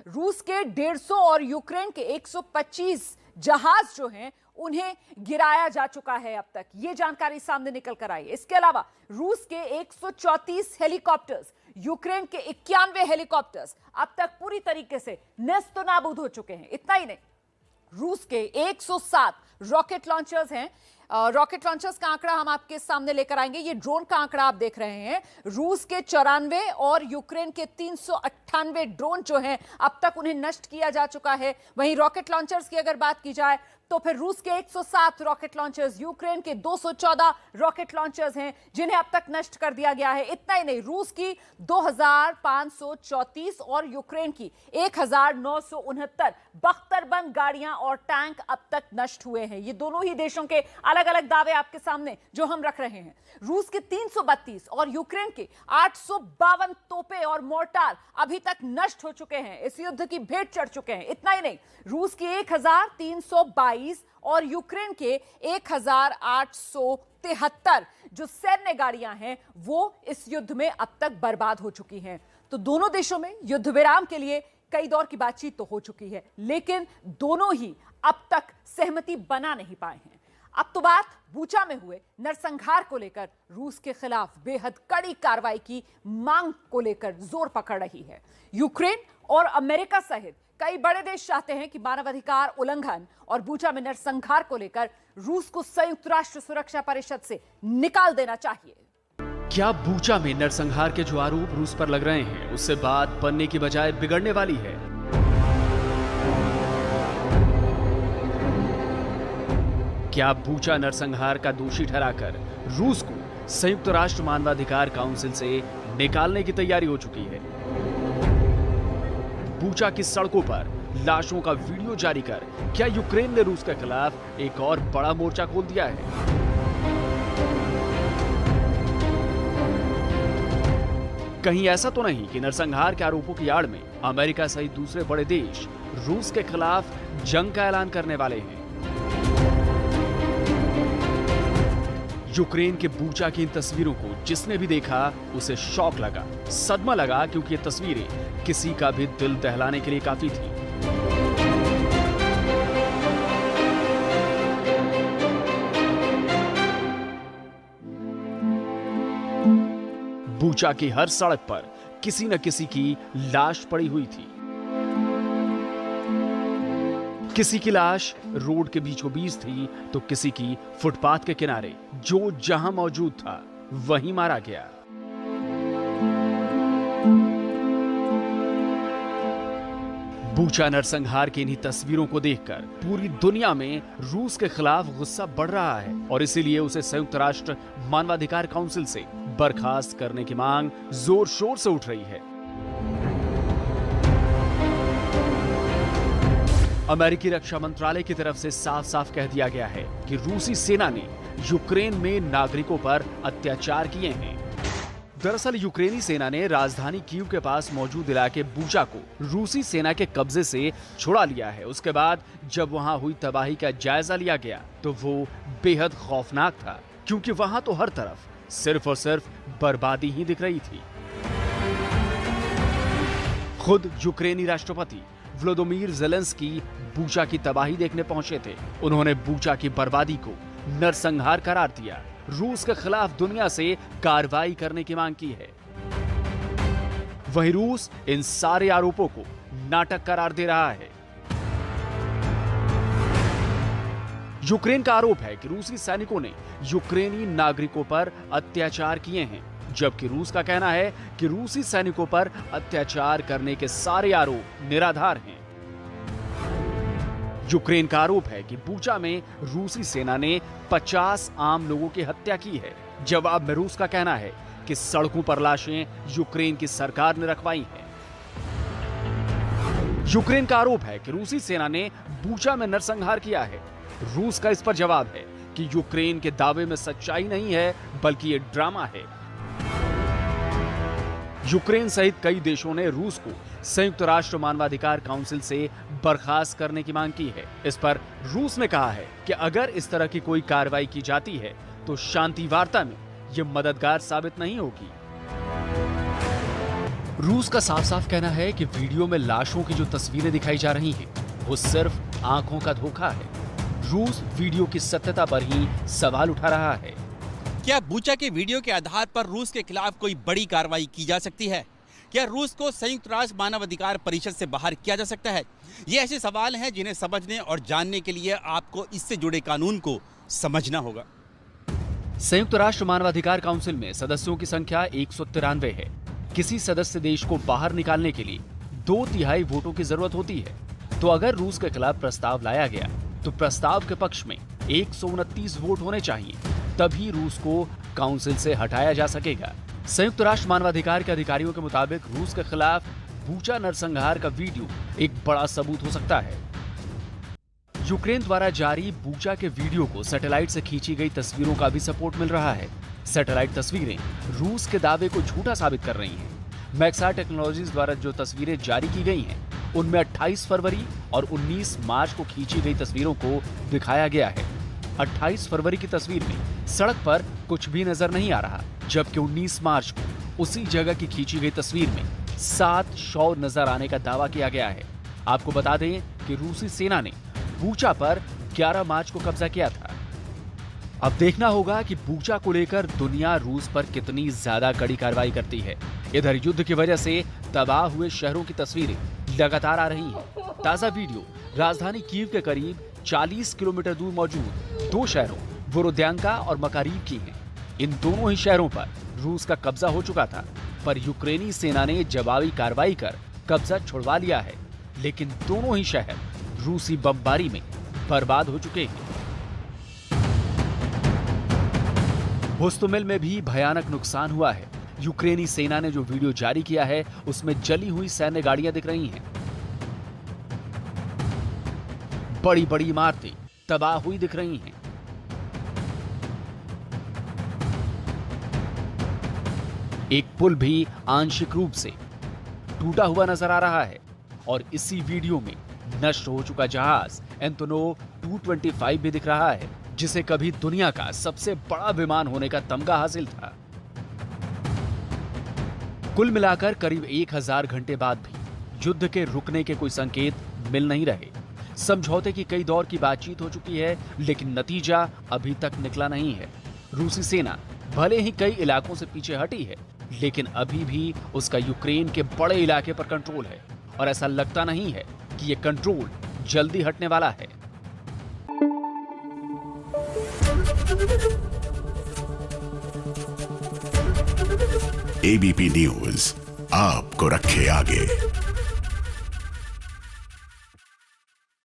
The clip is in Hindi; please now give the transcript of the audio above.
रूस के 150 और यूक्रेन के 125 जहाज जो हैं उन्हें गिराया जा चुका है अब तक, ये जानकारी सामने निकल कर आई। इसके अलावा रूस के 134 हेलीकॉप्टर्स, यूक्रेन के 91 हेलीकॉप्टर्स अब तक पूरी तरीके से नेस्तो नाबूद हो चुके हैं। इतना ही नहीं, रूस के 107 रॉकेट लॉन्चर्स हैं। रॉकेट लॉन्चर्स का आंकड़ा हम आपके सामने लेकर आएंगे। ये ड्रोन का आंकड़ा आप देख रहे हैं। रूस के 94 और यूक्रेन के 398 ड्रोन जो हैं अब तक उन्हें नष्ट किया जा चुका है। वहीं रॉकेट लॉन्चर्स की अगर बात की जाए तो फिर रूस के 107 रॉकेट लॉन्चर्स, यूक्रेन के 214 रॉकेट लॉन्चर्स हैं जिन्हें अब तक नष्ट कर दिया गया है। इतना ही नहीं, रूस की 2534 और यूक्रेन की 1969 बख्तरबंद गाड़ियां और टैंक अब तक नष्ट हुए हैं। ये दोनों ही देशों के अलग अलग दावे आपके सामने जो हम रख रहे हैं। रूस के 332 और यूक्रेन के 852 तोपे और मोर्टार अभी तक नष्ट हो चुके हैं, इस युद्ध की भेंट चढ़ चुके हैं। इतना ही नहीं, रूस की 1322 और यूक्रेन के 1873 जो सैन्य गाड़ियां हैं वो इस युद्ध में अब तक बर्बाद हो चुकी हैं। तो दोनों देशों में युद्ध विराम के लिए कई दौर की बातचीत तो हो चुकी है, लेकिन दोनों ही अब तक सहमति बना नहीं पाए हैं। अब तो बात बूचा में हुए नरसंहार को लेकर रूस के खिलाफ बेहद कड़ी कार्रवाई की मांग को लेकर जोर पकड़ रही है। यूक्रेन और अमेरिका सहित कई बड़े देश चाहते हैं कि मानवाधिकार उल्लंघन और बूचा में नरसंहार को लेकर रूस को संयुक्त राष्ट्र सुरक्षा परिषद से निकाल देना चाहिए। क्या बूचा में नरसंहार के जो आरोप रूस पर लग रहे हैं उससे बात बनने की बजाय बिगड़ने वाली है? क्या बूचा नरसंहार का दोषी ठहराकर रूस को संयुक्त राष्ट्र मानवाधिकार काउंसिल से निकालने की तैयारी हो चुकी है? बूचा की सड़कों पर लाशों का वीडियो जारी कर क्या यूक्रेन ने रूस के खिलाफ एक और बड़ा मोर्चा खोल दिया है? कहीं ऐसा तो नहीं कि नरसंहार के आरोपों की आड़ में अमेरिका सहित दूसरे बड़े देश रूस के खिलाफ जंग का ऐलान करने वाले हैं? यूक्रेन के बूचा की इन तस्वीरों को जिसने भी देखा उसे शॉक लगा, सदमा लगा, क्योंकि ये तस्वीरें किसी का भी दिल दहलाने के लिए काफी थी। बूचा की हर सड़क पर किसी न किसी की लाश पड़ी हुई थी। किसी की लाश रोड के बीचों बीच थी तो किसी की फुटपाथ के किनारे। जो जहां मौजूद था वहीं मारा गया। बूचा नरसंहार की इन्हीं तस्वीरों को देखकर पूरी दुनिया में रूस के खिलाफ गुस्सा बढ़ रहा है और इसीलिए उसे संयुक्त राष्ट्र मानवाधिकार काउंसिल से बर्खास्त करने की मांग जोर शोर से उठ रही है। अमेरिकी रक्षा मंत्रालय की तरफ से साफ साफ कह दिया गया है कि रूसी सेना ने यूक्रेन में नागरिकों पर अत्याचार किए हैं। दरअसल यूक्रेनी सेना ने राजधानी कीव के पास मौजूद इलाके बूचा को रूसी सेना के कब्जे से छुड़ा लिया है। उसके बाद जब वहां हुई तबाही का जायजा लिया गया तो वो बेहद खौफनाक था, क्योंकि वहां तो हर तरफ सिर्फ और सिर्फ बर्बादी ही दिख रही थी। खुद यूक्रेनी राष्ट्रपति व्लादिमीर ज़ेलेंस्की बूचा की तबाही देखने पहुंचे थे। उन्होंने बूचा की बर्बादी को नरसंहार करार दिया। रूस के खिलाफ दुनिया से कार्रवाई करने की मांग की है। वहीं रूस इन सारे आरोपों को नाटक करार दे रहा है। यूक्रेन का आरोप है कि रूसी सैनिकों ने यूक्रेनी नागरिकों पर अत्याचार किए हैं, जबकि रूस का कहना है कि रूसी सैनिकों पर अत्याचार करने के सारे आरोप निराधार हैं। यूक्रेन का आरोप है कि बूचा में रूसी सेना ने 50 आम लोगों की हत्या की है। जवाब में रूस का कहना है कि सड़कों पर लाशें यूक्रेन की सरकार ने रखवाई हैं। यूक्रेन का आरोप है कि रूसी सेना ने बूचा में नरसंहार किया है। रूस का इस पर जवाब है कि यूक्रेन के दावे में सच्चाई नहीं है, बल्कि ये ड्रामा है। यूक्रेन सहित कई देशों ने रूस को संयुक्त राष्ट्र मानवाधिकार काउंसिल से बर्खास्त करने की मांग की है। इस पर रूस ने कहा है कि अगर इस तरह की कोई कार्रवाई की जाती है तो शांति वार्ता में ये मददगार साबित नहीं होगी। रूस का साफ साफ कहना है कि वीडियो में लाशों की जो तस्वीरें दिखाई जा रही हैं, वो सिर्फ आंखों का धोखा है। रूस वीडियो की सत्यता पर ही सवाल उठा रहा है। क्या बूचा के वीडियो के आधार पर रूस के खिलाफ कोई बड़ी कार्रवाई की जा सकती है? क्या रूस को संयुक्त राष्ट्र मानवाधिकार परिषद से बाहर किया जा सकता है? ये ऐसे सवाल हैं जिन्हें समझने और जानने के लिए आपको इससे जुड़े कानून को समझना होगा। संयुक्त राष्ट्र मानवाधिकार काउंसिल में सदस्यों की संख्या 193 है। किसी सदस्य देश को बाहर निकालने के लिए 2/3 वोटों की जरूरत होती है। तो अगर रूस के खिलाफ प्रस्ताव लाया गया तो प्रस्ताव के पक्ष में 129 वोट होने चाहिए, तभी रूस को काउंसिल से हटाया जा सकेगा। संयुक्त राष्ट्र मानवाधिकार के अधिकारियों के मुताबिक रूस के खिलाफ बूचा नरसंहार का वीडियो एक बड़ा सबूत हो सकता है। यूक्रेन द्वारा जारी बूचा के वीडियो को सैटेलाइट से खींची गई तस्वीरों का भी सपोर्ट मिल रहा है। सैटेलाइट तस्वीरें रूस के दावे को झूठा साबित कर रही हैं। मैक्सार टेक्नोलॉजीज द्वारा जो तस्वीरें जारी की गई हैं, उनमें 28 फरवरी और 19 मार्च को खींची गई तस्वीरों को दिखाया गया है। 28 फरवरी की तस्वीर में सड़क पर कुछ भी नजर नहीं आ रहा, जबकि 19 मार्च को उसी जगह की खींची गई तस्वीर में 7 शव नजर आने का दावा किया गया है। आपको बता दें कि रूसी सेना ने बूचा पर 11 मार्च को कब्जा किया था। अब देखना होगा कि बूचा को लेकर दुनिया रूस पर कितनी ज्यादा कड़ी कार्रवाई करती है। इधर युद्ध की वजह से तबाह हुए शहरों की तस्वीरें लगातार आ रही हैं। ताजा वीडियो राजधानी कीव के करीब 40 किलोमीटर दूर मौजूद 2 शहरों वोरोद्यांका और मकारीव की हैं। इन दोनों ही शहरों पर रूस का कब्जा हो चुका था, पर यूक्रेनी सेना ने जवाबी कार्रवाई कर कब्जा छुड़वा लिया है। लेकिन दोनों ही शहर रूसी बमबारी में बर्बाद हो चुके हैं। होस्टोमेल में भी भयानक नुकसान हुआ है। यूक्रेनी सेना ने जो वीडियो जारी किया है, उसमें जली हुई सैन्य गाड़ियां दिख रही हैं। बड़ी बड़ी इमारतें तबाह हुई दिख रही हैं। एक पुल भी आंशिक रूप से टूटा हुआ नजर आ रहा है और इसी वीडियो में नष्ट हो चुका जहाज एंटोनोव 225 भी दिख रहा है, जिसे कभी दुनिया का सबसे बड़ा विमान होने का तमगा हासिल था। कुल मिलाकर करीब 1000 घंटे बाद भी युद्ध के रुकने के कोई संकेत मिल नहीं रहे। समझौते की कई दौर की बातचीत हो चुकी है, लेकिन नतीजा अभी तक निकला नहीं है। रूसी सेना भले ही कई इलाकों से पीछे हटी है, लेकिन अभी भी उसका यूक्रेन के बड़े इलाके पर कंट्रोल है और ऐसा लगता नहीं है कि ये कंट्रोल जल्दी हटने वाला है। एबीपी न्यूज आपको रखे आगे।